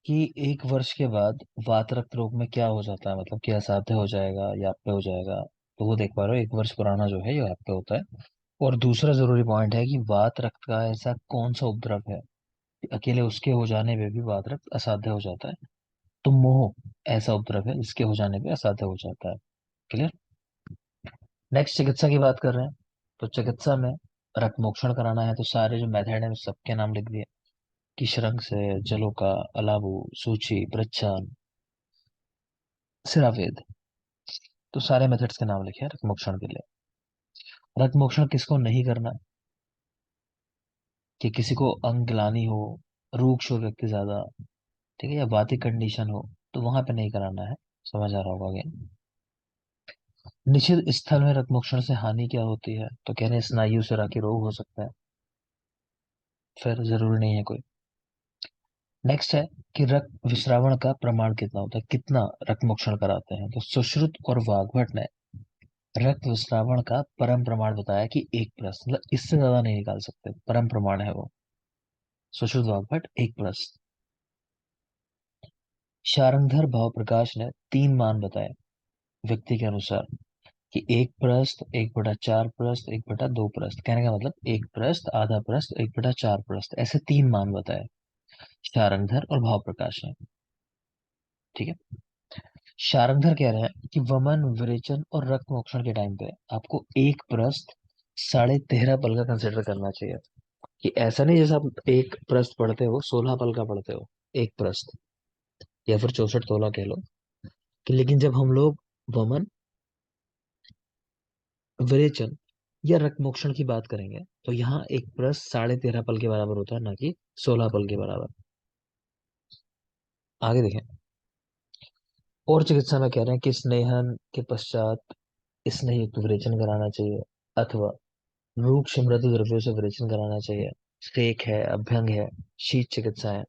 कि एक वर्ष के बाद वात रक्त रोग में क्या हो जाता है, मतलब कि असाध्य हो जाएगा या आप पे हो जाएगा। तो वो देख पा रहे हो, एक वर्ष पुराना जो है ये आप पे होता है। और दूसरा जरूरी पॉइंट है कि वात रक्त का ऐसा कौन सा उपद्रव है कि अकेले उसके हो जाने पे भी वात रक्त असाध्य हो जाता है। तो मोह ऐसा उपद्रव है जिसके हो जाने पे असाध्य हो जाता है। क्लियर। नेक्स्ट चिकित्सा की बात कर रहे हैं। तो चिकित्सा में रक्त मोक्षण कराना है तो सारे जो मेथड है सबके नाम लिख दिए कि शृंग से, जलोका, अलाबू, सूची, प्रच्छन, सिरावेद। तो सारे मेथड्स के नाम लिखे हैं रक्त मोक्षण के लिए। रक्त मोक्षण किसको नहीं करना है? कि किसी को अंग गिलानी हो, रूक्ष हो व्यक्ति ज्यादा, ठीक है, या वातिक कंडीशन हो, तो वहां पे नहीं कराना है। समझ आ रहा होगा आगे। निषिद्ध स्थल में रक्त मोक्षण से हानि क्या होती है? तो कह रहे हैं स्नायु सिरा की रोग हो सकता है, फिर जरूरी नहीं है कोई। नेक्स्ट है कि रक्त विस्रावण का प्रमाण कितना होता है, कितना रक्त मोक्षण कराते हैं। तो सुश्रुत और वाग्भट ने रक्त विस्रावण का परम प्रमाण बताया कि 1 परस्त, मतलब इससे ज्यादा नहीं निकाल सकते, परम प्रमाण है वो। सुश्रुत वाग्भट 1 परस्त। शारंगधर भाव प्रकाश ने 3 मान बताए व्यक्ति के अनुसार कि 1 परस्त, 1/4 परस्त, 1/2 परस्त। कहने का मतलब 1 परस्त, आधा परस्त, 1/4 परस्त, ऐसे 3 मान बताए शारंगधर और भाव प्रकाश ने। ठीक है। शारंगधर कह रहे हैं कि वमन, विरेचन और रक्त मोक्षण के टाइम पे आपको 1 परस्त 13.5 पल का कंसिडर करना चाहिए। कि ऐसा नहीं जैसे आप 1 परस्त पढ़ते हो 16 पल का पढ़ते हो, 1 परस्त, या फिर 64 तोला कह लो। कि लेकिन जब हम लोग वमन, विरेचन या रक्त मोक्षण की बात करेंगे तो यहाँ 1 परस्त 13.5 पल के बराबर होता है, ना कि 16 पल के बराबर। आगे देखें। और चिकित्सा में कह रहे हैं कि स्नेहन के पश्चात स्नेह युक्त विरेचन कराना चाहिए, अथवा रूक्ष मृदु द्रव्यों से विरेचन कराना चाहिए। सेक है, अभ्यंग है, शीत चिकित्सा है,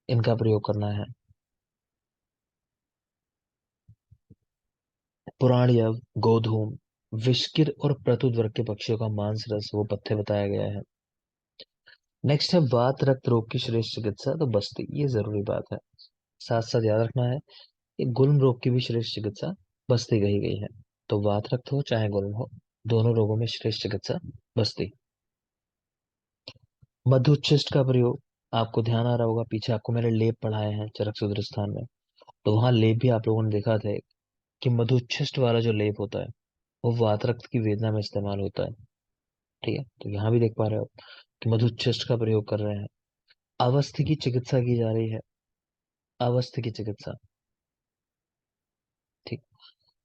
इनका प्रयोग करना है। पुराण यव, गोधूम, विष्किर और प्रतुद वर्ग के पक्षियों का मांस रस वो पथ्य बताया गया है। नेक्स्ट है वात रक्त रोग की श्रेष्ठ चिकित्सा, तो बस्ती, ये जरूरी बात है, साथ साथ याद रखना है कि गुल्म रोग की भी श्रेष्ठ चिकित्सा बस्ती कही गई है। तो वात रक्त हो चाहे गुल्म हो, दोनों रोगों में श्रेष्ठ चिकित्सा बस्ती। मधुच्छिष्ट का प्रयोग, आपको ध्यान आ रहा होगा पीछे आपको मैंने लेप पढ़ाए हैं चरक सूत्र स्थान में। तो वहां लेप भी आप लोगों ने देखा था कि मधुच्छिष्ट वाला जो लेप होता है वो वात रक्त की वेदना में इस्तेमाल होता है। ठीक है, तो यहाँ भी देख पा रहे हो कि मधुच्छिष्ट का प्रयोग कर रहे हैं। अवस्थ की चिकित्सा की जा रही है, अवस्थ की चिकित्सा। ठीक।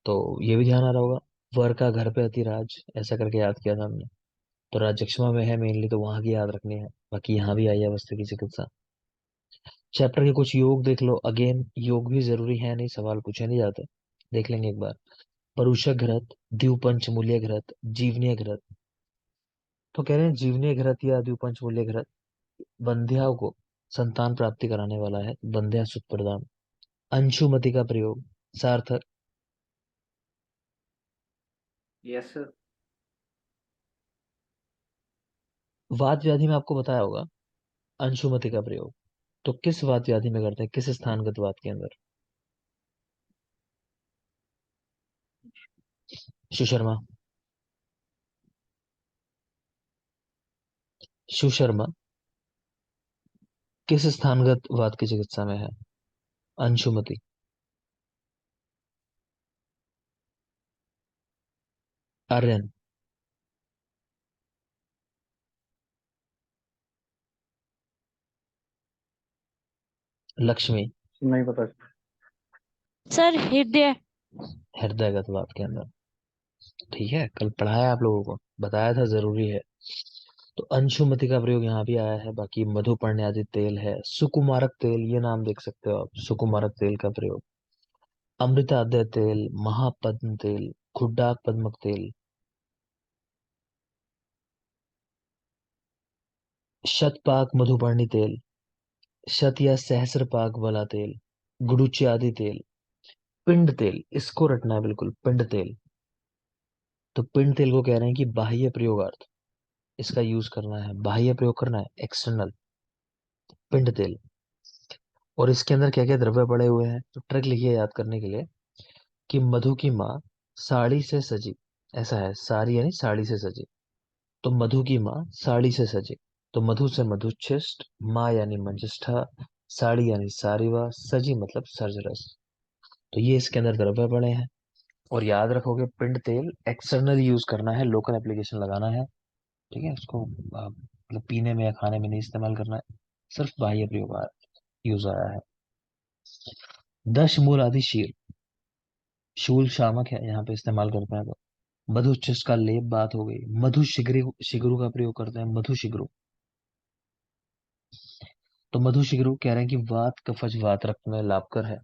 तो ये भी ध्यान आ रहा होगा। वर का घर पे अतिराज, ऐसा करके याद किया था हमने। तो राज्यक्षमा में है मेनली, तो वहां की याद रखनी है। बाकी यहाँ भी आई है अवस्थ की चिकित्सा। चैप्टर के कुछ योग देख लो, अगेन योग भी जरूरी है, नहीं सवाल पूछे नहीं जाते, देख लेंगे एक बार। परुषक घृत, द्विपंचमूल्य घृत, जीवनीय घृत। तो कह रहे हैं जीवनीय घृत या द्विपंचमूल्य घृत बंध्या को संतान प्राप्ति कराने वाला है, बंध्या सुत प्रदान। अंशुमति का प्रयोग, सार्थक। Yes sir. वात व्याधि में आपको बताया होगा अंशुमति का प्रयोग। तो किस वात व्याधि में करते हैं, किस स्थानगत वात के अंदर? सुशर्मा, सुशर्मा किस स्थानगत वात की चिकित्सा में है? अंशुमति। आर्यन। लक्ष्मी। नहीं पता। सर हृदय। हृदयगत वात के अंदर। ठीक है, कल पढ़ाया आप लोगों को, बताया था जरूरी है। तो अंशुमति का प्रयोग यहाँ भी आया है। बाकी मधुपर्ण आदि तेल है, सुकुमारक तेल, ये नाम देख सकते हो आप, सुकुमारक तेल का प्रयोग। अमृताद्य तेल, महापद्म तेल, खुड्डाक पद्मक तेल, शतपाक मधुपर्णी तेल, शत या सहस्रपाक वाला तेल, गुडुचि आदि तेल, पिंड तेल, इसको रटना है बिल्कुल, पिंड तेल। तो पिंड तेल को कह रहे हैं कि बाह्य प्रयोगार्थ इसका यूज करना है, बाह्य प्रयोग करना है, एक्सटर्नल, पिंड तेल। और इसके अंदर क्या क्या द्रव्य पड़े हुए हैं, तो ट्रिक लिखिए याद करने के लिए कि मधु की माँ साड़ी से सजी, ऐसा है, साड़ी यानी साड़ी से सजी, तो मधु की माँ साड़ी से सजी, तो मधु से मधुच्छिष्ट, माँ यानी मंजिष्ठा, साड़ी यानी सारीवा, सजी मतलब सर्जरस। तो ये इसके अंदर द्रव्य पड़े हैं। और याद रखोगे पिंड तेल एक्सटर्नल यूज करना है, लोकल एप्लीकेशन लगाना है, ठीक है, उसको मतलब पीने में या खाने में नहीं इस्तेमाल करना है, सिर्फ बाह्य प्रयोग यूज आया है। दश मूल आदि शीर, शूल शामक है, यहाँ पे इस्तेमाल करते हैं। तो मधु उच्छिष्ट का लेप बात हो गई। मधु शिगरू, शिगरू का प्रयोग करते हैं, मधु शिगरू। तो मधु शिगरू कह रहे हैं कि वात कफज वात रक्त में लाभकर है।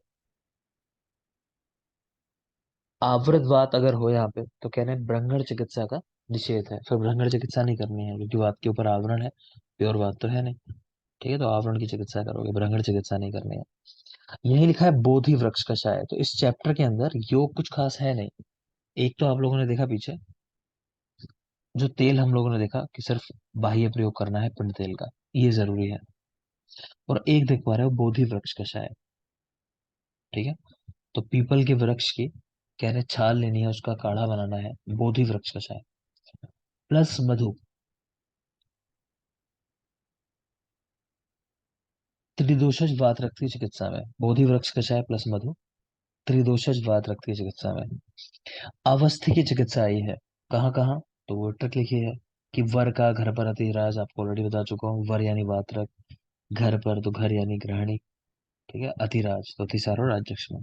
आवृत वात अगर हो यहाँ पे तो कह रहे हैं ब्रह्मण चिकित्सा का निषेध है, फिर ब्रह्मण चिकित्सा नहीं करनी है क्योंकि वात के ऊपर आवरण है, प्योर वात तो है नहीं। ठीक है, तो आवरण की चिकित्सा करोगे, ब्रह्मण चिकित्सा नहीं करनी है। यही लिखा है बोधि वृक्ष कषाय। तो इस चैप्टर के अंदर योग कुछ खास है नहीं। एक तो आप लोगों ने देखा पीछे जो तेल हम लोगों ने देखा कि सिर्फ बाह्य प्रयोग करना है पिंड तेल का, ये जरूरी है। और एक देख पा रहे हो बोधि वृक्ष कषाय, ठीक है, तो पीपल के वृक्ष की कह रहे छाल लेनी है, उसका काढ़ा बनाना है, बोधि वृक्ष कषाय प्लस मधु, त्रिदोषज वात रक्त की चिकित्सा में। बोधि वृक्ष कषाय प्लस मधु त्रिदोषज वात रक्त की चिकित्सा में। अवस्थी की चिकित्सा आई है, कहाँ कहाँ, तो वो ट्रिक लिखी है कि वर का घर पर अतिराज, आपको ऑलरेडी बता चुका हूँ, वर यानी वात रक्त, घर पर तो घर यानी गृहिणी, ठीक है, अतिराज तो अतिसार और राजयक्ष में,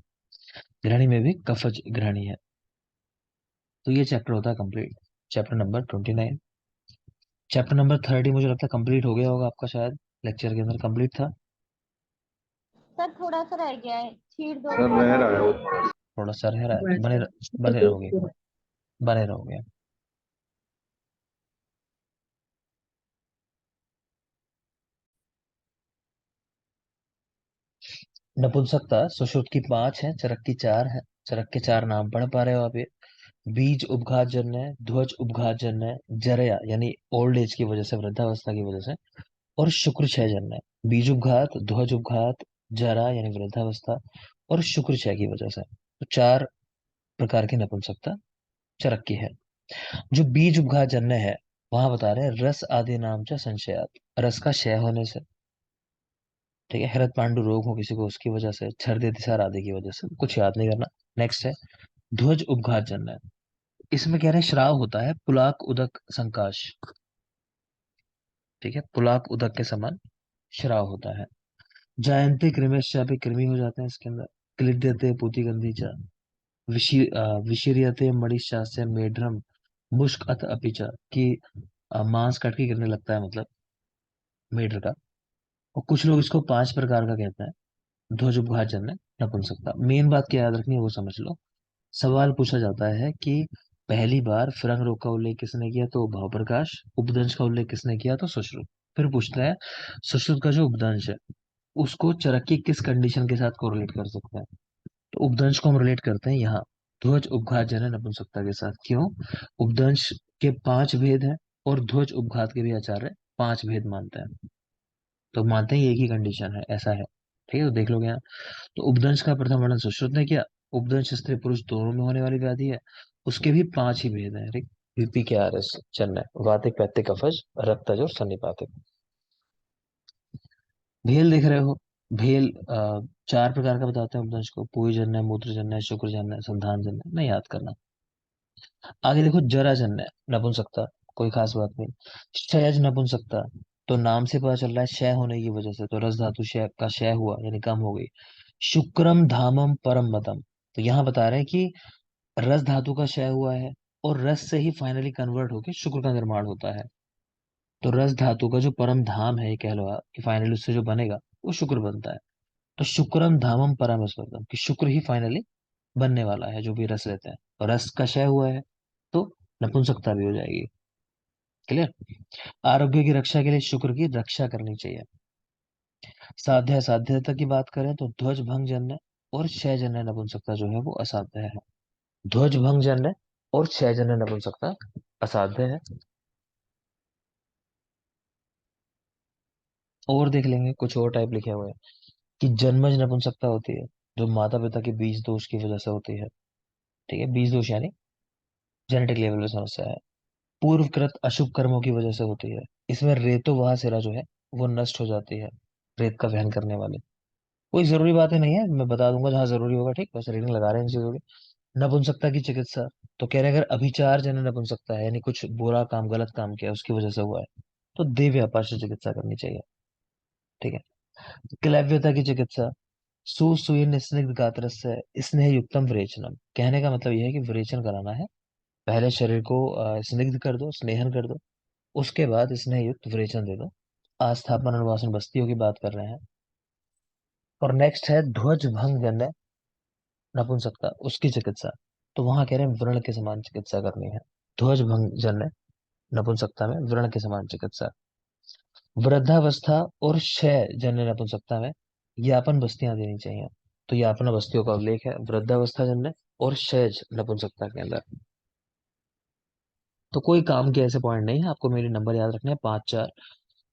गृहिणी में भी कफज गृहिणी है। तो ये चैप्टर होता है complete, chapter number 29। Chapter number 30 मुझे लगता है कंप्लीट हो गया होगा आपका, शायद लेक्चर के अंदर कंप्लीट था। सर थोड़ा सा रह गया है, छीड़ दो सर रह रहा है वो। थोड़ा सा रह रहा है, हुआ है बने सर। तो बने रहोगे, बने रहोगे। नपुंसकता सुश्रुत की 5 है, चरक की 4 है। चरक के 4 नाम पढ़ पा रहे हो आप ये। बीज उपघात जन्य है, ध्वज उपघात जन्य है, जरया यानी ओल्ड एज की वजह से, वृद्धावस्था की वजह से, और शुक्र क्षय जन्य है। बीज उपघात, ध्वज उपघात, जरा यानी वृद्धावस्था, और शुक्र क्षय की वजह से, तो 4 प्रकार की नपुंसकता चरक की है। जो बीज उपघात जन्य है, वहां बता रहे हैं रस आदि नाम च संशयात, रस का क्षय होने से, ठीक है, हृद पांडु रोग हो किसी को उसकी वजह से, छर्द अतिसार आदि की वजह से, कुछ याद नहीं करना। नेक्स्ट है ध्वज उपघात जन्य। इसमें कह रहे हैं श्राव होता है, पुलाक उदक संकाश, ठीक है, पुलाक उदक के समान श्राव होता है। जायंते कृमिश्चापि, कृमि हो जाते हैं इसके अंदर। क्लिद्यते पूतिगंधी च, विशीर्यते मणिशास्य मेढ्रम मुष्क अथ अपिच, कि मांस कट के गिरने लगता है, मतलब मेढ्र का। और कुछ लोग इसको 5 प्रकार का कहते हैं। ध्वज उपघात जन्य नपुंसकता, मेन बात क्या याद रखनी है वो समझ लो। सवाल पूछा जाता है कि पहली बार फिरंग रोग का उल्लेख किसने किया, तो भाव प्रकाश। उपदंश का उल्लेख किसने किया, तो सुश्रुत। फिर पूछता है सुश्रुत का जो उपदंश है उसको चरक की किस कंडीशन के साथ कोरिलेट कर सकते हैं, तो उपदंश को हम रिलेट करते हैं यहाँ ध्वज उपघात जन्य नपुंसकता के साथ। क्यों, उपदंश के 5 भेद हैं और ध्वज उपघात के भी आचार्य 5 भेद मानते हैं, तो मानते हैं ये एक ही कंडीशन है, ऐसा है। ठीक है, तो देख लोगे यहाँ। तो उपदंश का प्रथम वर्णन सुश्रुत ने किया। उपदंश स्त्री पुरुष दोनों में होने वाली व्याधि है, उसके भी 5 ही भेद हैं, ठीक। यूपी के आर एस चेन्नई, वातिक पैत्तिक कफज रक्तज और सन्निपातिक। भेल देख रहे हो, भेल 4 प्रकार का बताते हैं उपदंश को, पूयजन्य, मूत्रजन्य, शुक्रजन्य, संधानजन्य, नहीं याद करना। आगे देखो जराजन्य नपुंसकता, कोई खास बात नहीं। क्षयज नपुंसकता, तो नाम से पता चल रहा है क्षय होने की वजह से, तो रस धातु क्षय का क्षय हुआ यानी कम हो गई। शुक्रम धामम परम मतम, तो यहाँ बता रहे हैं कि रस धातु का क्षय हुआ है और रस से ही फाइनली कन्वर्ट होकर शुक्र का निर्माण होता है। तो रस धातु का जो परम धाम है, ये कह लो आप कि फाइनली उससे जो बनेगा वो शुक्र बनता है। तो शुक्रम धामम परम स्वर्गम, कि शुक्र ही फाइनली बनने वाला है जो भी रस लेते हैं, और रस का क्षय हुआ है तो नपुंसकता भी हो जाएगी। क्लियर। आरोग्य की रक्षा के लिए शुक्र की रक्षा करनी चाहिए। साध्य साध्यता की बात करें तो ध्वज भंग जन्य और क्षय जन्य नपुंसकता जो है वो असाध्य है। ध्वज भंग जन्य और क्षय जन्य नपुंसकता असाध्य है। और देख लेंगे कुछ और टाइप लिखे हुए हैं। कि जन्मज नपुंसकता होती है, जो माता पिता के बीज दोष की वजह से होती है। ठीक है, बीज दोष यानी जेनेटिक लेवल पे समस्या है। पूर्वकृत अशुभ कर्मों की वजह से होती है। इसमें रेतो वह सिरा जो है वो नष्ट हो जाती है, रेत का वहन करने वाले। कोई जरूरी बातें नहीं है, मैं बता दूंगा जहां जरूरी होगा, ठीक, बस रीडिंग लगा रहे हैं इन चीजों की। नपुंसकता की चिकित्सा, तो कह रहे हैं अगर अभिचार जन्य नपुंसकता है, यानी कुछ बुरा काम गलत काम किया उसकी वजह से हुआ है, तो देह व्यापार से चिकित्सा करनी चाहिए। ठीक है। क्लैव्यता की चिकित्सा, सुसुइन स्निग्ध गात्रस्य स्नेह युक्तम विरेचनम। कहने का मतलब यह है कि विरेचन कराना है। पहले शरीर को स्निग्ध कर दो, स्नेहन कर दो, उसके बाद स्नेह युक्त विरेचन दे दो। आस्थापन अनुवासन बस्तियों की बात कर रहे हैं। और नेक्स्ट है ध्वज भंग जन्य नपुंसकता, उसकी चिकित्सा। तो वहां कह रहे हैं व्रण के समान चिकित्सा करनी है। ध्वज भंग जन्य नपुंसकता में व्रण के समान चिकित्सा। वृद्धावस्था और क्षय जन्य नपुंसकता में यापन बस्तियां देनी चाहिए। तो यापन बस्तियों का उल्लेख है वृद्धावस्था जन्य और क्षय नपुंसकता के अंदर। तो कोई काम के ऐसे पॉइंट नहीं है, आपको मेरे नंबर याद रखने हैं, 5 4।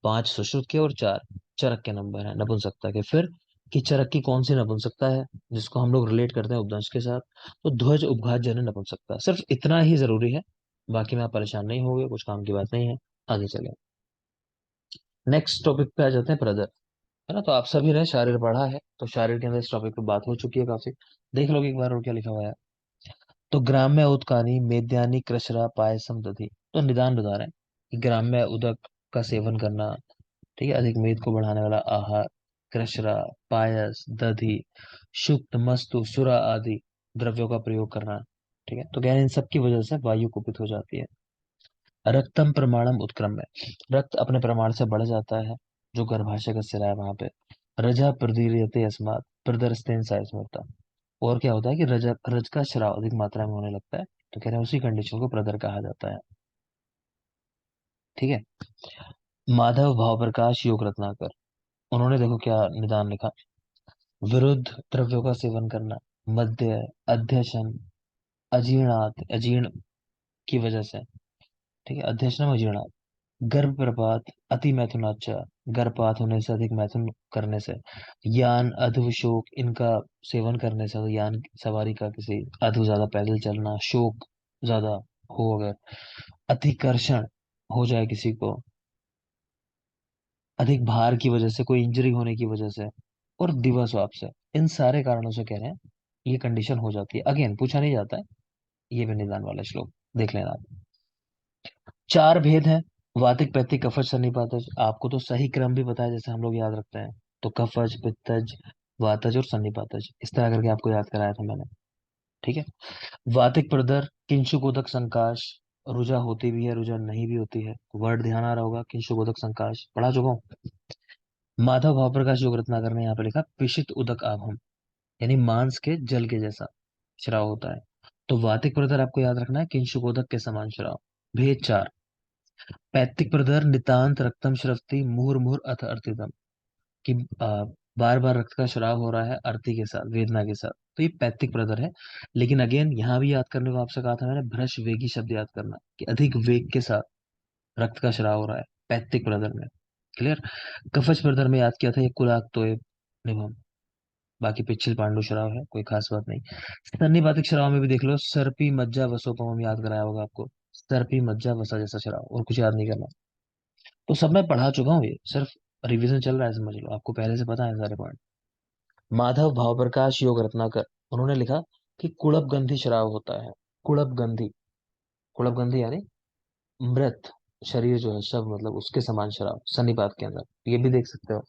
5 सुश्रुत के और 4 चरक के नंबर है नपुंसकता के। फिर कि चरक की कौन सी नपुंसकता है जिसको हम लोग रिलेट करते हैं उपदंश के साथ, तो ध्वज उपघात जन्य नपुंसकता, सिर्फ इतना ही जरूरी है। बाकी में आप परेशान नहीं होगे, कुछ काम की बात नहीं है। आगे चले, नेक्स्ट टॉपिक पे आ जाते हैं प्रदर। है ना, तो आप सभी ने शारीर पढ़ा है, तो शारीर के अंदर इस टॉपिक पे बात हो चुकी है काफी। देख लो एक बार और क्या लिखा हुआ है। तो ग्राम्य उदकानी मेद्यानी कृषरा पायसम दधि। तो निदान बता रहे हैं कि ग्राम्य उदक का सेवन करना, ठीक है, अधिक मेद को बढ़ाने वाला आहार, कृषरा, पायस, दधि, शुक्त, मस्तु, सुरा आदि द्रव्यों का प्रयोग करना। ठीक है, तो कह रहे हैं इन सब की वजह से वायु कुपित हो जाती है। रक्तम प्रमाणम उत्क्रम्य, रक्त अपने प्रमाण से बढ़ जाता है, जो गर्भाशय का सिरा है वहां पे। रजा प्रदीर्यते अस्मात् प्रदरस्तेन सा स्मृता। और क्या होता है कि रज का स्राव अधिक मात्रा में होने लगता है, तो कह रहे हैं उसी कंडीशन को प्रदर कहा जाता है। ठीक है। माधव भाव प्रकाश योग रत्नाकर, उन्होंने देखो क्या निदान लिखा। विरुद्ध द्रव्यों का सेवन करना, मद्य, अध्यशन, अजीर्णात, अजीर्ण की वजह से। ठीक है, अध्यशनम अजीर्णात। गर्भप्रपात, अति मैथुनाचा, गर्भपात होने से, अधिक मैथुन करने से। यान, अधु, शोक, इनका सेवन करने से, तो यान सवारी का किसी, अधु ज्यादा पैदल चलना, शोक ज्यादा हो अगर, अतिकर्षण हो जाए किसी को, अधिक भार की वजह से, कोई इंजरी होने की वजह से, और दिवस स्वाप से, इन सारे कारणों से कह रहे हैं ये कंडीशन हो जाती है। अगेन पूछा नहीं जाता है, ये भी निदान वाला श्लोक देख लेना आप। 4 भेद हैं, वातिक, पैतिक, कफज, सन्निपातज। आपको तो सही क्रम भी पता है, जैसे हम लोग याद रखते हैं, तो कफज, पित्तज, वातज और सन्निपातज, इस तरह करके आपको याद कराया था मैंने। ठीक है। वातिक प्रदर, किंशुकोदक संकाश, रुजा होती भी है, रुजा नहीं भी होती है, वर्ड ध्यान आ रहा होगा, किंशुकोदक संकाश पढ़ा चुका हूँ। माधव भाव प्रकाश योग रत्नाकर ने यहाँ पे लिखा पिशित उदक आभम, यानी मांस के जल के जैसा श्राव होता है। तो वातिक प्रदर आपको याद रखना है किंशुकोदक के समान श्राव। भेद 4। पैतिक प्रदर नितांत रक्तम श्रवती मुहुर मुहुर अथ अर्थितम, कि बार बार रक्त का श्राव हो रहा है अर्थी के साथ, वेदना के साथ, तो ये पैतिक प्रदर है। लेकिन अगेन यहाँ भी याद करने को आपसे कहा था मैंने, भ्रश वेगी शब्द याद करना, कि अधिक वेग के साथ रक्त का श्राव हो रहा है पैतिक प्रदर में। क्लियर। कफच प्रदर में याद किया था ये कुलाक तो निभम। बाकी पिछल पांडु श्राव है, कोई खास बात नहीं। सन्निपातिक श्राव में भी देख लो, सर्पी मज्जा वसोपम याद कराया होगा आपको। सर्पी मज्जा वसा जैसा श्राव, और कुछ याद नहीं करना। तो सब मैं पढ़ा चुका हूँ, ये सिर्फ रिवीजन चल रहा है, समझ लो, आपको पहले से पता है सारे पॉइंट। माधव भाव प्रकाश योग रत्नाकर, उन्होंने लिखा कि कुड़प गंधी श्राव होता है। कुड़प गंधी, कुड़प गंधी यानी मृत शरीर जो है, शव मतलब, उसके समान श्राव सन्निपात के अंदर, ये भी देख सकते हो।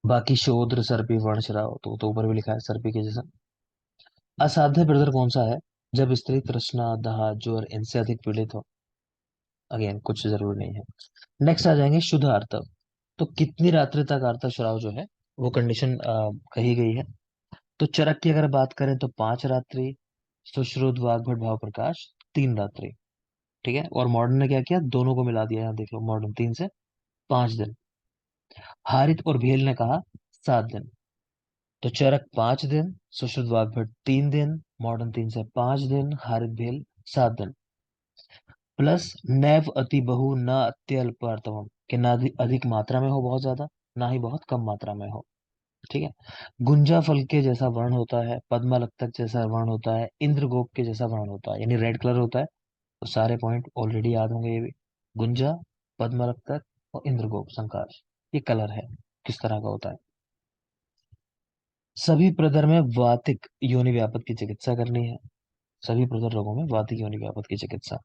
बाकी शोद्र सर्पी वर्ण श्राव तो ऊपर भी लिखा है सर्पी के जैसा। असाध्य ब्रदर कौन सा है, जब स्त्री तृष्णा, दाह, ज्वर इनसे अधिक पीड़ित हो। अगेन कुछ जरूरी नहीं है। नेक्स्ट आ जाएंगे शुद्ध आर्तव। तो कितनी रात्रि तक आर्तव श्राव जो है वो कंडीशन कही गई है। तो चरक की अगर बात करें तो 5 रात्रि, सुश्रुत वाग्भट भाव प्रकाश 3 रात्रि। ठीक है, और मॉडर्न ने क्या किया, दोनों को मिला दिया, यहाँ देख लो, मॉडर्न 3 से 5 दिन। हारित और भेल ने कहा 7 दिन। तो चरक 5 दिन, सुश्रुत वाग्भट 3 दिन, मॉडर्न 3 से 5 दिन, हारित भेल 7 दिन। प्लस नैव अति बहु न अत्यल्पार्तवम, कि ना अधिक मात्रा में हो बहुत ज्यादा, ना ही बहुत कम मात्रा में हो। ठीक है। गुंजा फल के जैसा वर्ण होता है, पद्मालक्तक जैसा वर्ण होता है, इंद्रगोप के जैसा वर्ण होता है, यानी रेड कलर होता है। तो सारे पॉइंट ऑलरेडी याद होंगे ये भी। गुंजा, पद्मरक्तक और इंद्रगोप संकाश, ये कलर है किस तरह का होता है। सभी प्रदर में वातिक योनि व्यापक की चिकित्सा करनी है। सभी प्रदर रोगों में वातिक योनि व्यापक की चिकित्सा।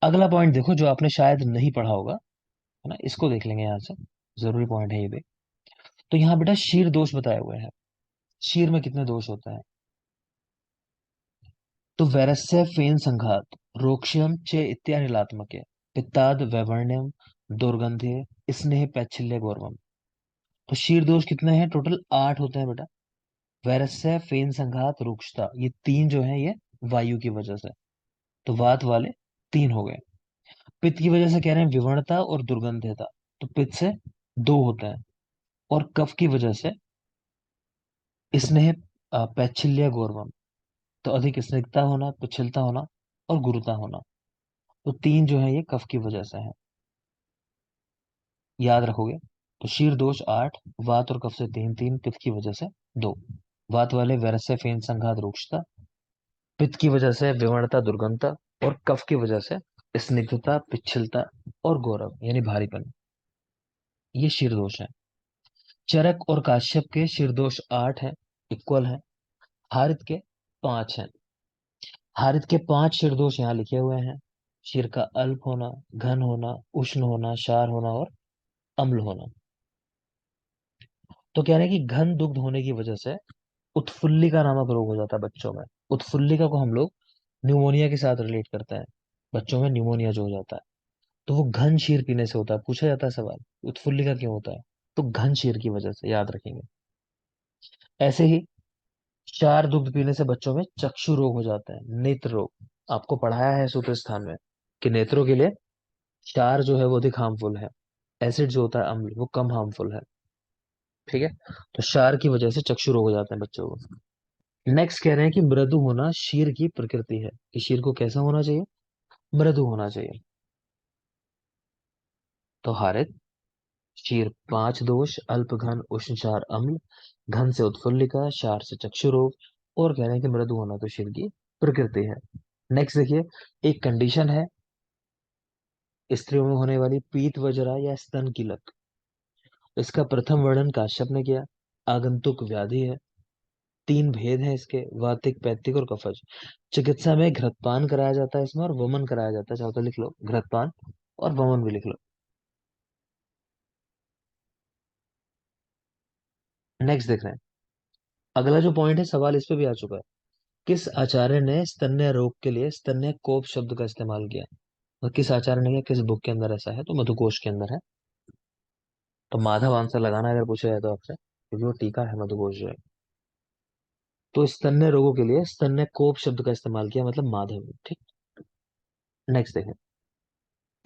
अगला पॉइंट देखो जो आपने शायद नहीं पढ़ा होगा, है ना, इसको देख लेंगे यहाँ से, जरूरी पॉइंट है ये भी। तो यहाँ बेटा शीर दोष बताए हुए हैं। शीर में कितने दोष होते हैं? तो वैरस्य फेन संघात, रोक्ष्यम चे इत्यानिलात्मके, पित्ताद वैवर्ण्यम, दुर्गंधे, स्नेह पैच्छल्य गौरवम। तो शीर दोष कितने हैं? टोटल 8 होते हैं बेटा। वैरस्य फेन संघात रुक्षता, ये तीन जो है ये वायु की वजह से, तो वात वाले 3 हो गए। पित्त की वजह से कह रहे हैं विवर्णता और दुर्गंधता, तो पित्त से 2 होते हैं। और कफ की वजह से स्नेह पैच्छल्य गौरवम, तो अधिक स्निग्धता होना, पिछलता होना और गुरुता होना, तो 3 जो है ये कफ की वजह से है। याद रखोगे। तो शीर दोष 8, वात और कफ से 3 3, पित्त की वजह से 2। वात वाले वैरस्य फेन संघात रुक्षता, पित्त की वजह से विवर्णता दुर्गंधता, और कफ की वजह से स्निग्धता पिच्छलता और गौरव यानी भारीपन, ये शीर दोष है। चरक और काश्यप के शीर दोष 8 है, इक्वल है। हारित के 5 हैं। हारित के 5 शीर दोष यहाँ लिखे हुए हैं। शीर का अल्प होना, घन होना, उष्ण होना, क्षार होना और अम्ल होना। तो कह रहे हैं कि घन दुग्ध होने की वजह से उत्फुल्लिका नामक रोग हो जाता है बच्चों में। उत्फुल्लिका को हम लोग न्यूमोनिया के साथ रिलेट करते हैं। बच्चों में न्यूमोनिया जो हो जाता है, तो वो घन शीर पीने से होता है। पूछा जाता है सवाल, उत्फुल्लिका क्यों होता है? तो घन शीर की वजह से, याद रखेंगे। ऐसे ही क्षार दुग्ध पीने से बच्चों में चक्षु रोग हो जाता है, नेत्र रोग। आपको पढ़ाया है सूत्र स्थान में कि नेत्रों के लिए क्षार जो है वो अधिक हार्मफुल है, एसिड जो होता है अम्ल वो कम हार्मफुल है। ठीक है। तो क्षार की वजह से चक्षु रोग हो जाते हैं बच्चों को। नेक्स्ट कह रहे हैं कि मृदु होना शीर की प्रकृति है, कि शीर को कैसा होना चाहिए? मृदु होना चाहिए। तो हारित शीर 5 दोष, अल्प घन उष्ण क्षार अम्ल, घन से उत्फुल्लिका, क्षार से चक्षु रोग, और कह रहे हैं कि मृदु होना तो शीर की प्रकृति है। नेक्स्ट देखिए, एक कंडीशन है स्त्रियों में होने वाली पीत वजरा या स्तन कीलक। इसका प्रथम वर्णन काश्यप ने किया। आगंतुक व्याधि है। 3 भेद हैं इसके, वातिक, पैतिक और कफज। चिकित्सा में घृतपान कराया जाता है इसमें, और वमन कराया जाता है। चाहो तो लिख लो, घृतपान और वमन भी लिख लो। नेक्स्ट देख रहे हैं, अगला जो पॉइंट है, सवाल इस पे भी आ चुका है। किस आचार्य ने स्तन्य रोग के लिए स्तन्य कोप शब्द का इस्तेमाल किया? और किस आचार्य ने किया, किस बुक के अंदर ऐसा है? तो मधुकोश के अंदर है। तो माधव आंसर लगाना अगर पूछा जाए तो आपसे, क्योंकि वो टीका है मधुकोश जो है। तो स्तन्य रोगों के लिए स्तन्य कोप शब्द का इस्तेमाल किया, मतलब माधव ने। ठीक। नेक्स्ट देखें,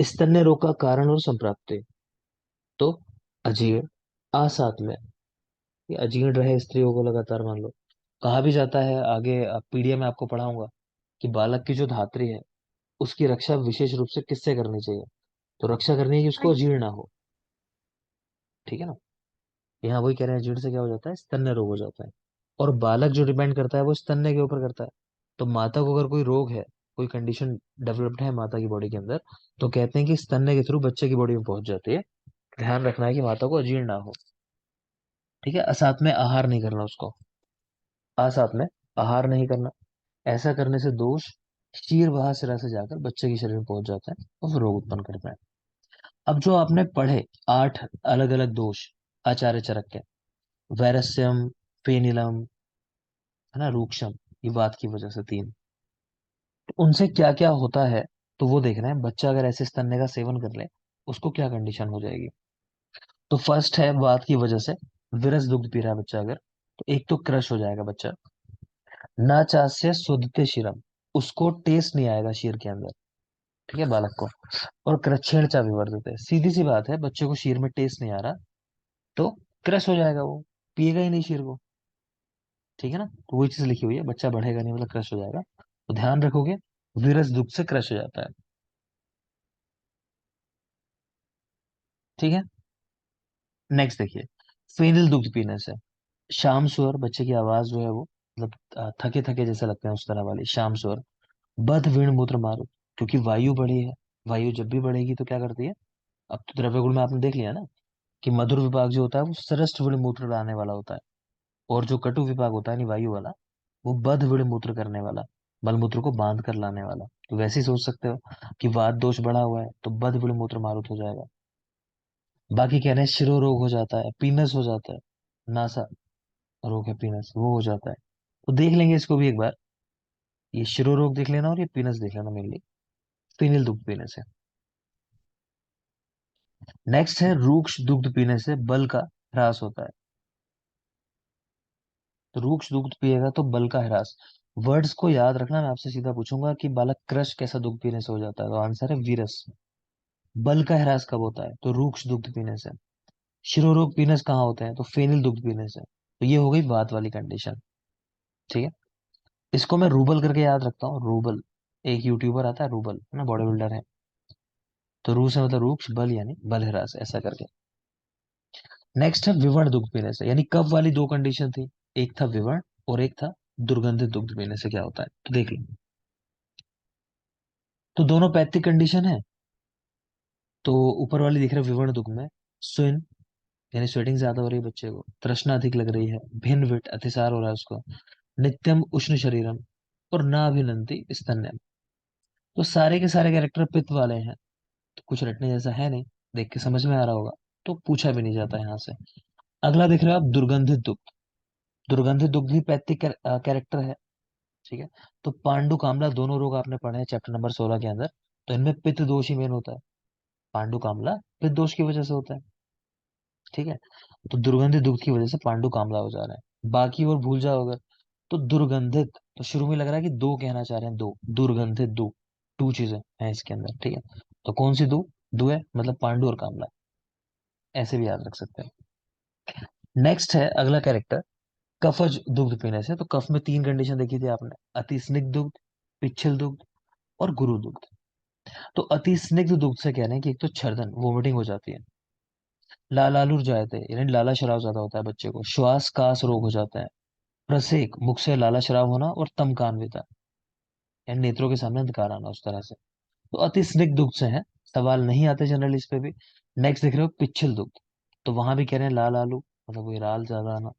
स्तन्य रोग का कारण और संप्राप्ति। तो अजीर्ण, आसात में, ये अजीर्ण रहे स्त्रियों को लगातार, मान लो। कहा भी जाता है, आगे पीडीएफ में आपको पढ़ाऊंगा, कि बालक की जो धात्री है उसकी रक्षा विशेष रूप से किससे करनी चाहिए? तो रक्षा करनी है कि उसको अजीर्ण ना हो। ठीक है ना। यहाँ वही कह रहे हैं, अजीर्ण से क्या हो जाता है? स्तन्य रोग हो जाता है। और बालक जो डिपेंड करता है वो स्तन्य के ऊपर करता है। तो माता को अगर कोई रोग है, कोई कंडीशन डेवलप्ड है माता की बॉडी के अंदर, तो कहते हैं कि स्तन्य के थ्रू बच्चे की बॉडी में पहुंच जाती है। ध्यान रखना है कि माता को अजीर्ण ना हो। ठीक है। असात में आहार नहीं करना उसको, असात में आहार नहीं करना। ऐसा करने से दोष शीर सिरा से जाकर बच्चे के शरीर में पहुंच जाता है और फिर रोग उत्पन्न करता है। अब जो आपने पढ़े 8 अलग अलग दोष आचार्य चरक के, वैरस्यम, पेनिलम, है ना, रूक्षम, ये बात की वजह से 3, तो उनसे क्या क्या होता है, तो वो देख रहे हैं। बच्चा अगर ऐसे स्तन्य का सेवन कर ले, उसको क्या कंडीशन हो जाएगी? तो फर्स्ट है, बात की वजह से विरस दुग्ध पी रहा है बच्चा अगर, तो एक तो क्रश हो जाएगा बच्चा। ना चास्य शुद्धते शिरम, उसको टेस्ट नहीं आएगा शीर के अंदर। ठीक है, बालक को। और क्रच्छेण चा विवर्तते, सीधी सी बात है, बच्चे को शीर में टेस्ट नहीं आ रहा, तो क्रश हो जाएगा, वो पिएगा ही नहीं शीर को। ठीक है ना। तो वही चीज लिखी हुई है, बच्चा बढ़ेगा नहीं मतलब क्रश हो जाएगा। तो ध्यान रखोगे, विरस दुग्ध से क्रश हो जाता है। ठीक है। नेक्स्ट देखिए, फेनल दुग्ध पीने से शाम सुअर, बच्चे की आवाज जो है वो मतलब थके थके जैसे लगते हैं उस तरह वाली शाम सुअर। बद वीण मूत्र मारुत, क्योंकि वायु बढ़ी है। वायु जब भी बढ़ेगी तो क्या करती है, अब तो द्रव्यगुण में आपने देख लिया ना कि मधुर विभाग जो होता है वो सरस्ट विण मूत्र लाने वाला होता है, और जो कटु विभाग होता है नहीं वायु वाला, वो बद विण मूत्र करने वाला, मलमूत्र को बांध कर लाने वाला। तो वैसे ही सोच सकते हो कि वात दोष बढ़ा हुआ है तो बद विण मूत्र मारुत हो जाएगा। बाकी कह रहे हैं शिरो रोग हो जाता है, पीनस हो जाता है, नासा रोग है पीनस, वो हो जाता है। तो देख लेंगे इसको भी एक बार, ये शिरो रोग देख लेना और ये पीनस देख लेना मेनली, फीनिल दुग्ध पीने से। नेक्स्ट है रूक्ष दुग्ध पीने से बल का ह्रास होता है। तो रूक्ष दुग्ध पिएगा तो बल का ह्रास। वर्ड्स को याद रखना, मैं आपसे सीधा पूछूंगा कि बालक क्रश कैसा दुग्ध पीने से हो जाता है, तो आंसर है वीरस। बल का ह्रास कब होता है, तो रूक्ष दुग्ध पीने से। शिरोरोग पीनस कहाँ होते हैं, तो फेनिल दुग्ध पीने से। तो ये हो गई बात वाली कंडीशन। ठीक है, इसको मैं रूबल करके याद रखता हूँ, रूबल। एक यूट्यूबर आता है रूबल, है ना, बॉडी बिल्डर है। तो रू से मतलब रूक्ष, बल यानी बल ह्रास, ऐसा करके। नेक्स्ट है विवर्ण दुग्ध पीने से, यानी कब वाली दो कंडीशन थी, एक था विवर्ण और एक था दुर्गंधित दुग्ध पीने से क्या होता है, तो देख लो। तो दोनों पैथिक कंडीशन है। तो ऊपर वाली दिख रहा है विवर्ण दुग्ध में स्विन, यानी स्वेटिंग ज्यादा हो रही है बच्चे को, तृष्णा अधिक लग रही है, भिन्न विट अतिसार हो रहा है उसको, नित्यम उष्ण शरीरम, और ना अभिनंति स्तन्यम। तो सारे के सारे कैरेक्टर पित्त वाले हैं, तो कुछ रटने जैसा है नहीं, देख के समझ में आ रहा होगा, तो पूछा भी नहीं जाता यहाँ से। अगला देख रहे हो आप दुर्गंधित दुग्ध। दुर्गंधित दुग्ध भी पैथिक कैरेक्टर है। ठीक है, तो पांडु कामला दोनों रोग आपने पढ़े हैं चैप्टर नंबर 16 के अंदर। तो इनमें पित्त दोष ही मेन होता है, पांडु कामला पित्त दोष की वजह से होता है। ठीक है, तो दुर्गंधित दुग्ध की वजह से पांडु कामला हो जा रहा है। बाकी और भूल जाओ अगर, तो दुर्गंधित, तो शुरू में लग रहा है कि दो कहना चाह रहे हैं, दो दुर्गंधित, दो टू चीजें हैं इसके अंदर। ठीक है, तो कौन सी दो, दो है मतलब पांडु और कामला, ऐसे भी याद रख सकते हैं। नेक्स्ट है अगला कैरेक्टर, कफज दुग्ध पीने से। तो कफ में तीन कंडीशन देखी थी आपने, अति स्निग्ध दुग्ध, पिच्छल दुग्ध और गुरु दुग्ध। तो अति स्निग्ध दुग्ध से कह रहे हैं कि एक तो छर्दन वोमिटिंग हो जाती है, लालालुर जाते यानी लाला शराब ज्यादा होता है बच्चे को, श्वास कास रोग हो जाता है, प्रसेक मुख से लाला शराब होना, और तमकान्विता यानी नेत्रों के सामने अंधकार आना, उस तरह से। तो अति स्निग्ध दुग्ध से है, सवाल नहीं आते जनरली इस पे भी। नेक्स्ट देख रहे हो पिच्छल दुग्ध, तो वहां भी कह रहे हैं लाल आलू, मतलब वही लाल ज्यादा आना,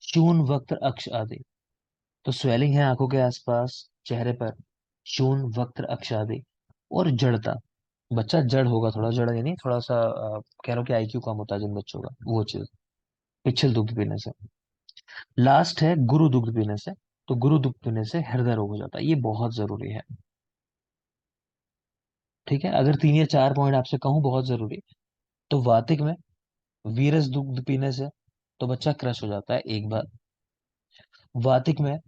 शून वक्त अक्ष आदि, तो स्वेलिंग है आंखों के आसपास, चेहरे पर, शून वक्त अक्ष आदि, और जड़ता, बच्चा जड़ होगा, थोड़ा जड़ यानी थोड़ा सा कह रहा हूँ कि आईक्यू कम होता है जिन बच्चों का, वो चीज पिच्छल दुग्ध पीने से। लास्ट है गुरु दुग्ध पीने से। तो गुरु दुग्ध पीने से हृदय रोग हो जाता है, ये बहुत जरूरी है। ठीक है, अगर तीन या चार पॉइंट आपसे कहूँ बहुत जरूरी, तो वातिक में वीरस दुग्ध पीने से तो बच्चा क्रश हो जाता है एक बार। वातिक में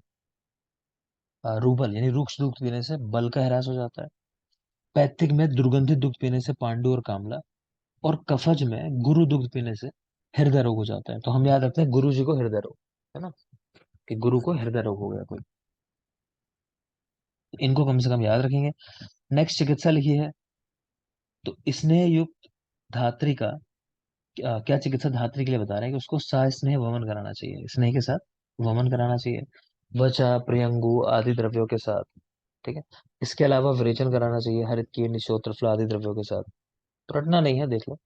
रूबल यानी रुक्ष दुग्ध पीने से बल का ह्रास हो जाता है। पैतिक में दुर्गंधित दुग्ध पीने से पांडु और कामला, और कफज में गुरु दुग्ध पीने से हृदय रोग हो जाता है। तो हम याद रखते हैं गुरु जी को हृदय रोग, है ना, कि गुरु को हृदय रोग हो गया कोई, इनको कम से कम याद रखेंगे। नेक्स्ट चिकित्सा लिखी है, तो स्नेह युक्त धात्री का क्या चिकित्सा धात्री के लिए बता रहे हैं कि उसको स्नेह वमन कराना चाहिए, स्नेह के साथ वमन कराना चाहिए, वचा प्रियंगु आदि द्रव्यों के साथ। ठीक है, इसके अलावा विरेचन कराना चाहिए हरित की निशोत्र आदि द्रव्यों के साथ। तो रटना नहीं है, देख लो।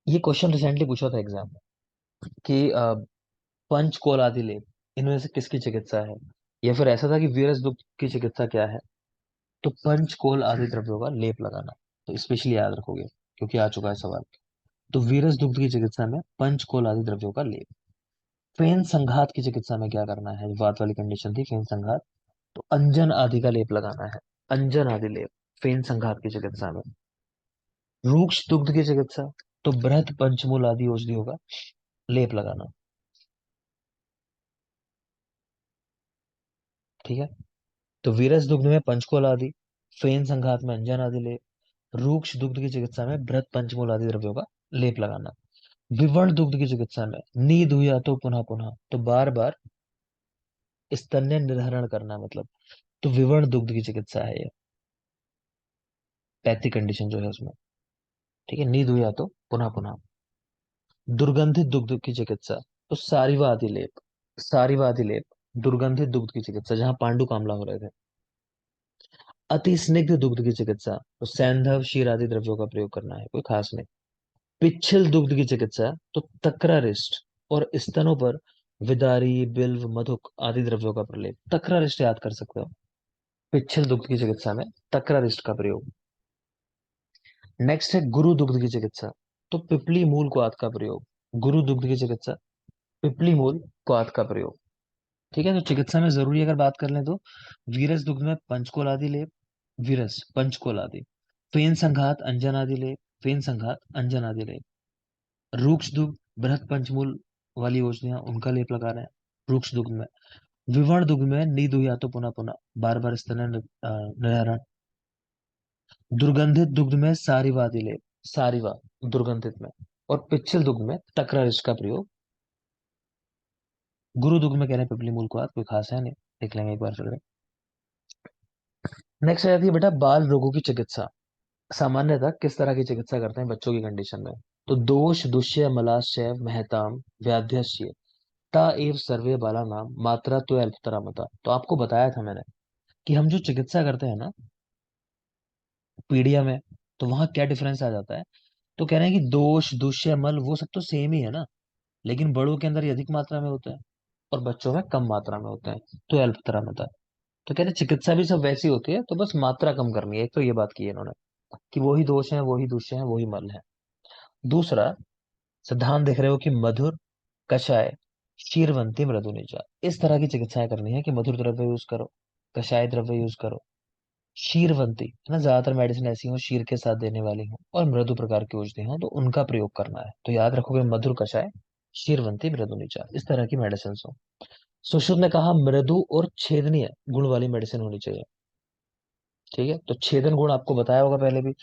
ये क्वेश्चन रिसेंटली पूछा था एग्जाम में कि पंचकोल आदि लेप, इनमें से किसकी चिकित्सा है, या फिर ऐसा था कि वीरस दुग्ध की चिकित्सा क्या है। तो पंचकोल आदि द्रव्यों का लेप लगाना, तो स्पेशली याद रखोगे क्योंकि आ चुका है सवाल। तो वीरस दुग्ध की चिकित्सा में पंचकोल आदि द्रव्यों का लेप। फेन संघात की चिकित्सा में क्या करना है, बात वाली कंडीशन थी फेन संघात, तो अंजन आदि का लेप लगाना है, अंजन आदि लेप फेन संघात की चिकित्सा में। रूक्ष दुग्ध की चिकित्सा, तो बृहत पंचमूल आदि औषधियों का लेप लगाना। ठीक है, तो वीरस दुग्ध में पंचकोल आदि, फेन संघात में अंजन आदि लेप, रूक्ष दुग्ध की चिकित्सा में बृहत पंचमूल आदि द्रव्यों का लेप लगाना। विवर्ण दुग्ध की चिकित्सा में नींद हुई तो पुनः पुनः, तो बार बार स्तन्य निर्हरण करना मतलब, तो विवर्ण दुग्ध की चिकित्सा है ये। पैथी कंडीशन जो है उसमें। ठीक है, नींद हुई या तो पुनः पुनः। दुर्गंधित दुग्ध की चिकित्सा, तो सारीवादी लेप, सारीवादी लेप, दुर्गंधित दुग्ध की चिकित्सा जहां पांडु कामला हो रहे थे। अति स्निग्ध दुग्ध की चिकित्सा, तो सैंधव शीर आदि द्रव्यों का प्रयोग करना है, कोई खास नहीं। पिच्छल दुग्ध की चिकित्सा, तो तक्रारिष्ट और स्तनों पर विदारी बिल्व मधुक आदि द्रव्यों का प्रलेप। तक्रारिष्ट याद कर सकते हो, पिच्छल दुग्ध की चिकित्सा में तक्रारिष्ट का प्रयोग। नेक्स्ट है गुरु दुग्ध की चिकित्सा, तो पिपली मूल क्वाथ का प्रयोग। गुरु दुग्ध की चिकित्सा, पिपली मूल क्वाथ का प्रयोग। ठीक है, तो चिकित्सा में जरूरी अगर बात कर लें तो वीरस दुग्ध में पंचकोल आदि लेप, वीरस पंचकोल आदि। फेन संघात अंजन आदि लेप, फेन संघात अंजन आदि लेप। रूक्ष दुग्ध बृहत पंचमूल वाली औषधियां, उनका लेप लगा रहे हैं रूक्ष दुग्ध में। विवर्ण दुग्ध में नींद हुई या तो पुनः पुनः, बार बार स्तन निवारण। दुर्गंधित दुग्ध में सारीवादी लेप, सारीवा दुर्गंधित में। और पिच्छल दुग्ध में तक्रारिश का प्रयोग। गुरु दुग्ध में कह रहे हैं पिपली मूल को, कोई खास है नहीं, देख लेंगे एक बार फिर। नेक्स्ट आ जाती है बेटा बाल रोगों की चिकित्सा। सामान्यतः किस तरह की चिकित्सा करते हैं बच्चों की कंडीशन में? तो दोष दुष्य मलाशय महताम व्याध्यस्य ता एव सर्वे बाला नाम मात्रा तो अल्पतरा मता। तो आपको बताया था मैंने कि हम जो चिकित्सा करते हैं ना पीडिया में, तो वहां क्या डिफरेंस आ जाता है। तो कह रहे हैं कि दोष दुष्य मल वो सब तो सेम ही है ना, लेकिन बड़ों के अंदर ये अधिक मात्रा में होता है और बच्चों में कम मात्रा में होता है, तो अल्पतरा मता। तो कह रहे हैं चिकित्सा भी सब वैसी होती है, तो बस मात्रा कम करनी है। एक तो ये बात की है इन्होंने कि वही दोष है वही दुष्य है वही मल है। दूसरा सिद्धांत देख रहे हो कि मधुर कषाय शीरवंती मृदुनिजा, इस तरह की चिकित्साएं करनी है कि मधुर द्रव्य यूज करो, कषाय द्रव्य यूज करो, शीरवंती है ना, ज्यादातर मेडिसिन ऐसी हो शीर के साथ देने वाली हो और मृदु प्रकार की औषधि हो तो उनका प्रयोग करना है। तो याद रखोगे मधुर कषाय शीरवंती मृदुनिजा, इस तरह की मेडिसिन हो। सुश्रुत ने कहा मृदु और छेदनीय गुण वाली मेडिसिन होनी चाहिए। ठीक है, तो छेदन गुण आपको बताया होगा पहले भी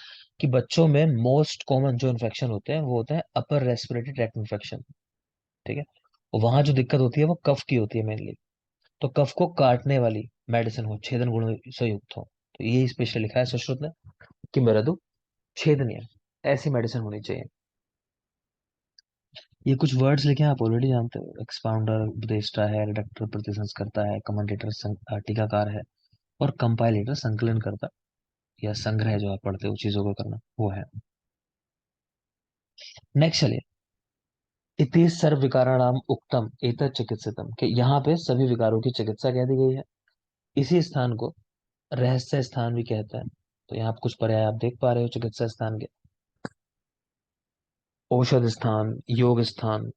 कि बच्चों में मोस्ट कॉमन जो इन्फेक्शन होते हैं वो होते हैं अपर रेस्पिरेटरी ट्रैक्ट इन्फेक्शन। ठीक है, और वहां जो दिक्कत होती है वो कफ की होती है मेनली। तो कफ को काटने वाली मेडिसिन हो, छेदन गुण से युक्त हो, तो ये स्पेशल लिखा है सुश्रुत ने कि मृदु छेदनीय ऐसी मेडिसिन होनी चाहिए। ये कुछ वर्ड्स लिखे हैं आप ऑलरेडी जानते हो, एक्सपाउंडर उपदेष्टा है, रिडक्टर प्रतिसंस्कर्ता है, कमेंटेटर टीकाकार है, और कंपाइलेटर संकलन करता या संग्रह जो आप पढ़ते हो चीजों को करना वो है। नेक्स्ट चलिए, इति सर्व विकाराणाम उक्तम एतत् चिकित्सितम, कि यहाँ पे सभी विकारों की चिकित्सा कह दी गई है। इसी स्थान को रहस्य स्थान भी कहते हैं। तो यहाँ पे कुछ पर्याय आप देख पा रहे हो चिकित्सा स्थान के, औषध स्थान, योग स्थान,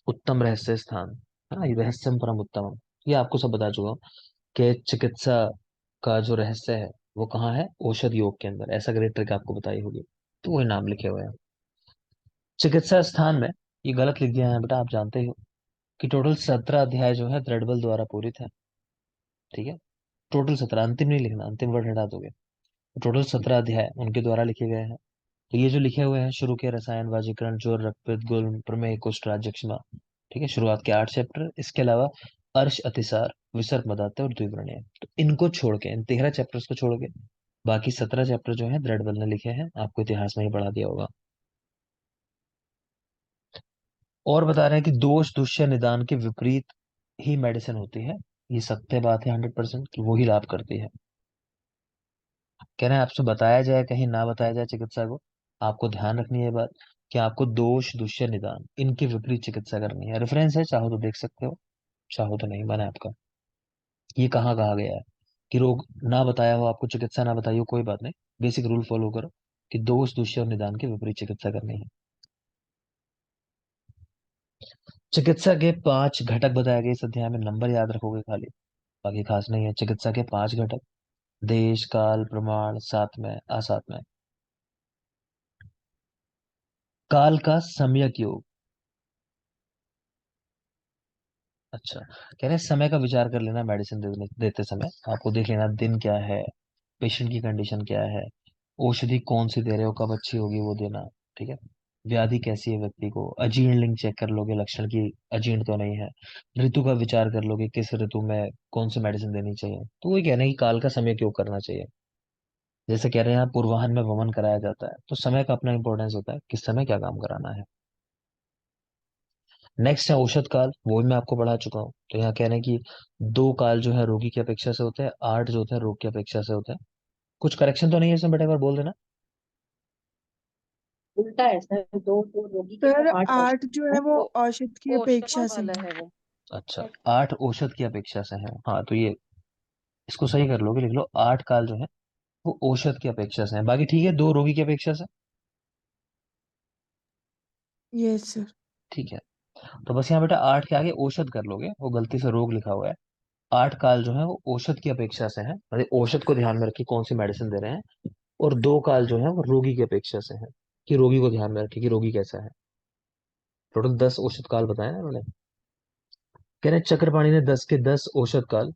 उत्तम रहस्य स्थान, है ना, ये रहस्यम परम उत्तमम, ये आपको सब बता चुका हूँ कि चिकित्सा का जो रहस्य है वो कहाँ है, औषध योग के अंदर, ऐसा ग्रेट ट्रिक आपको बताई होगी, तो वही नाम लिखे हुए हैं। चिकित्सा स्थान में ये गलत लिख दिया है बेटा, आप जानते ही हो कि टोटल 17 अध्याय जो है द्रडबल द्वारा पूरित है। ठीक है, टोटल 17, अंतिम नहीं लिखना, अंतिम वर्ड हटा दोगे। टोटल 17 अध्याय उनके द्वारा लिखे गए हैं। तो ये जो लिखे हुए हैं शुरू के रसायन वाजीकरण जोर रक्तपित्त गुल्म प्रमेय कुष्ठ राज्यक्षमा, ठीक है, शुरुआत के 8 चैप्टर, इसके अलावा अर्श अतिसार विसर्ग मदाते और द्विवर्णीय, तो इनको छोड़ के इन 13 चैप्टर्स को छोड़ के बाकी 17 चैप्टर जो है द्रडबल ने लिखे हैं, आपको इतिहास में ही पढ़ा दिया होगा। और बता रहे हैं कि दोष दुष्य निदान के विपरीत ही मेडिसिन होती है। ये सत्य बात है 100% कि वो ही लाभ करती है। कह रहे हैं आपसे बताया जाए कहीं ना बताया जाए चिकित्सा को, आपको ध्यान रखनी है ये बात कि आपको दोष दुष्य निदान इनके विपरीत चिकित्सा करनी है। रेफरेंस है, चाहो तो देख सकते हो, चाहो तो नहीं, माना आपका। ये कहाँ कहा गया है कि रोग ना बताया हो आपको, चिकित्सा ना बताई हो, कोई बात नहीं, बेसिक रूल फॉलो करो कि दोष दुष्य और निदान के विपरीत चिकित्सा करनी है। चिकित्सा के 5 घटक बताए गए इस अध्याय में, नंबर याद रखोगे खाली, बाकी खास नहीं है। चिकित्सा के 5 घटक, देश काल प्रमाण सात्मय असात्मय। काल का सम्यक योग, अच्छा, कह रहे हैं समय का विचार कर लेना मेडिसिन देते समय, आपको देख लेना दिन क्या है, पेशेंट की कंडीशन क्या है, औषधि कौन सी दे रहे हो, कब अच्छी होगी वो देना। ठीक है, व्याधि कैसी है व्यक्ति को, अजीर्ण लिंग चेक कर लोगे लक्षण की अजीर्ण तो नहीं है, ऋतु का विचार कर लोगे किस ऋतु में कौन सी मेडिसिन देनी चाहिए। तो वही कहना है कि काल का समय उपयोग करना चाहिए। जैसे कह रहे हैं यहाँ पूर्वाह्न में वमन कराया जाता है, तो समय का अपना इंपॉर्टेंस होता है, किस समय क्या काम कराना है। नेक्स्ट है औषध काल, वो भी मैं आपको पढ़ा चुका हूँ। तो यहाँ कह रहे हैं कि 2 काल जो है रोगी की अपेक्षा से होते हैं, 8 जो होते हैं रोग की अपेक्षा से होते हैं। कुछ करेक्शन तो नहीं है इसमें बेटा, एक बार बोल देना। उल्टा है सर, दो तो रोगी के सर तो 8 औषध 8 जो है वो वो औषध की औषध अपेक्षा से वाला है। है वो। अच्छा, 8 औषध की अपेक्षा से है, हाँ तो ये इसको सही कर लोगे, लिख लो 8 काल जो है वो औषध की अपेक्षा से है, बाकी ठीक है 2 रोगी की अपेक्षा से। Yes sir. ठीक है, तो बस यहाँ बेटा 8 के आगे औषध कर लोगे, वो गलती से रोग लिखा हुआ है। 8 काल जो है वो औषध की अपेक्षा से है, मतलब औषध को ध्यान में रखिए कौन सी मेडिसिन दे रहे हैं। और 2 काल जो है वो रोगी की अपेक्षा से है, कि रोगी को ध्यान में रखिए कि रोगी कैसा है। टोटल 10 औषध काल बताए ना उन्होंने। कह रहे हैं चक्रपाणि ने 10 के 10 औषध काल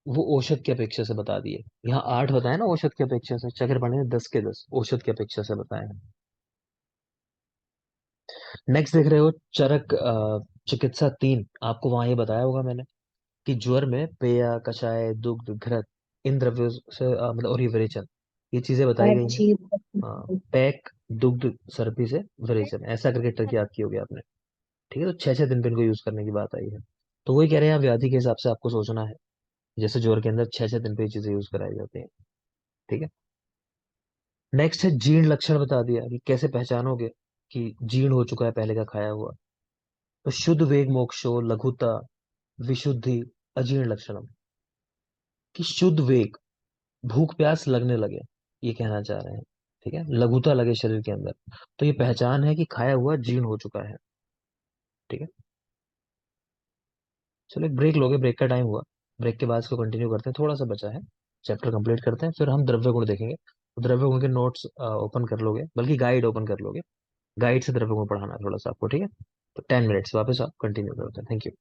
वो औषध की अपेक्षा से बता दिए। यहाँ 8 बताए ना औषध की अपेक्षा से, चक्रपाणि ने 10 के 10 औषध की अपेक्षा से बताए हैं। नेक्स्ट देख रहे हो चरक चिकित्सा 3, आपको वहां ये बताया होगा मैंने कि ज्वर में पेय, कषाय, दुग्ध, घृत, इन द्रव्यों से मतलब और ये विरेचन, ये चीजें बताई पैक गई हैं। छील हाँ, पैक, दुग्ध, सर्पी से विरेचन, ऐसा करके ट्रिक याद की होगी आपने। ठीक है, तो 6 6 दिन पे इनको यूज करने की बात आई है। तो वही कह रहे हैं, व्याधि के हिसाब से आपको सोचना है, जैसे ज्वर के अंदर 6 6 दिन पे ये चीजें यूज कराई जाती हैं। ठीक है, नेक्स्ट है जीर्ण लक्षण बता दिया कि कैसे पहचानोगे कि जीर्ण हो चुका है पहले का खाया हुआ। तो शुद्ध वेग मोक्षो, लघुता, विशुद्धि, अजीर्ण लक्षणम, कि शुद्ध वेग, भूख प्यास लगने लगे, ये कहना चाह रहे हैं। ठीक है, लघुता लगे शरीर के अंदर, तो ये पहचान है कि खाया हुआ जीर्ण हो चुका है। ठीक है, चलो एक ब्रेक लोगे, ब्रेक का टाइम हुआ। ब्रेक के बाद इसको कंटिन्यू करते हैं, थोड़ा सा बचा है, चैप्टर कंप्लीट करते हैं, फिर हम द्रव्य गुण देखेंगे। तो द्रव्य गुण के नोट्स ओपन कर लोगे, बल्कि गाइड ओपन कर लोगे, गाइड से द्रव्य गुण पढ़ाना है थोड़ा सा आपको। ठीक है, तो 10 मिनट्स वापस आप कंटिन्यू करते हैं। Thank you.